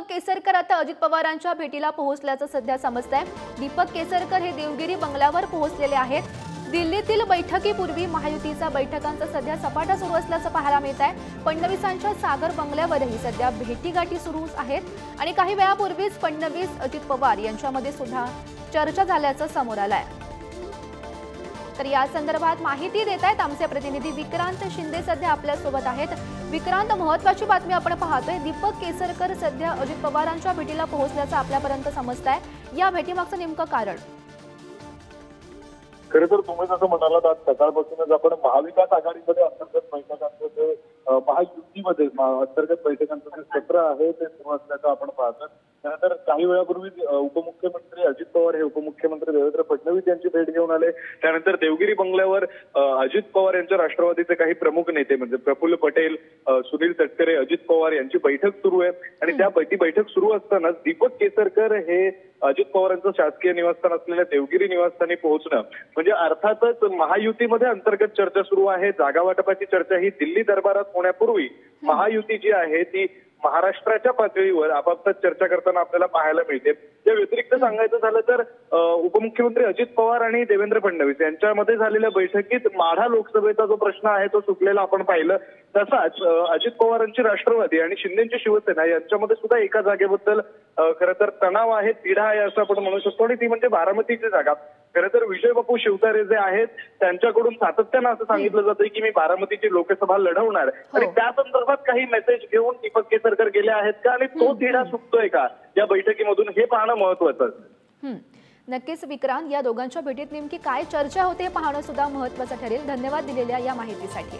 केसरकर आता अजित पवारांच्या भेटीला पोहोचल्याचं सध्या समजतंय। दीपक केसरकर हे देवगिरी बंगल्यावर पोहोचलेले आहेत। दिल्लीतील बैठकीपूर्वी महायुतीच्या बैठकांचा सध्या सपाटा सुरू असल्याचं पाहायला मिळत आहे। फडणवीसांच्या सागर बंगल्यावरही सध्या भेटीगाठी सुरू आहेत आणि काही वेळापूर्वीच फडणवीस अजित पवार यांच्यामध्ये सुद्धा चर्चा झाल्याचं समोर आलंय। तर या संदर्भात माहिती देत आहेत आमचे प्रतिनिधी विक्रांत शिंदे सध्या आपल्या सोबत आहेत। विक्रांत, महत्त्वाची बातमी आपण पाहतोय, दीपक केसरकर सध्या अजित पवारांच्या भेटीला पोहोचल्याचं आपल्यापर्यंत समजतंय। या भेटीमागचं नेमकं कारण? खरं तर तुम्ही जसं म्हणालात, आज सकाळपासूनच आपण महाविकास आघाडीमध्ये अंतर्गत बैठकांचं जे महायुतीमध्ये अंतर्गत बैठकांचं जे सत्र आहे ते सुरू असल्याचं आपण पाहतो। त्यानंतर काही वेळापूर्वी उपमुख्यमंत्री अजित पवार हे उपमुख्यमंत्री देवेंद्र फडणवीस यांची भेट घेऊन आले। त्यानंतर देवगिरी बंगल्यावर अजित पवार यांच्या राष्ट्रवादीचे काही प्रमुख नेते म्हणजे प्रफुल्ल पटेल, सुनील तटकरे, अजित पवार यांची बैठक सुरू आहे आणि त्या बैठक सुरू असतानाच दीपक केसरकर हे अजित पवारांचं शासकीय निवासस्थान असलेल्या देवगिरी निवासस्थानी पोहोचणं म्हणजे अर्थातच महायुतीमध्ये अंतर्गत चर्चा सुरू आहे। जागा वाटपाची चर्चा ही दिल्ली दरबारात होण्यापूर्वी महायुती जी आहे ती महाराष्ट्राच्या पातळीवर आपापसात चर्चा करताना आपल्याला पाहायला मिळते। त्या व्यतिरिक्त सांगायचं झालं तर उपमुख्यमंत्री अजित पवार आणि देवेंद्र फडणवीस यांच्यामध्ये झालेल्या बैठकीत माढा लोकसभेचा जो प्रश्न आहे तो सुटलेला आपण पाहिलं। तसाच अजित पवारांची राष्ट्रवादी आणि शिंदेची शिवसेना यांच्यामध्ये सुद्धा एका जागेबद्दल खरं तर तणाव आहे, पीडा आहे असं आपण म्हणू शकतो आणि ती म्हणजे बारामतीची जागा। खरं तर विजय बापू शिवतारे जे आहेत त्यांच्याकडून सातत्यानं असं सांगितलं जातं की मी बारामतीची लोकसभा लढवणार आणि त्या संदर्भात काही मेसेज घेऊन दीपक केसरकर गेले आहेत का आणि तो तिढा सुटतोय का या बैठकीमधून हे पाहणं महत्वाचं। नक्कीच विक्रांत, या दोघांच्या भेटीत नेमकी काय चर्चा होते हे पाहणं सुद्धा महत्वाचं ठरेल। धन्यवाद दिलेल्या या माहितीसाठी।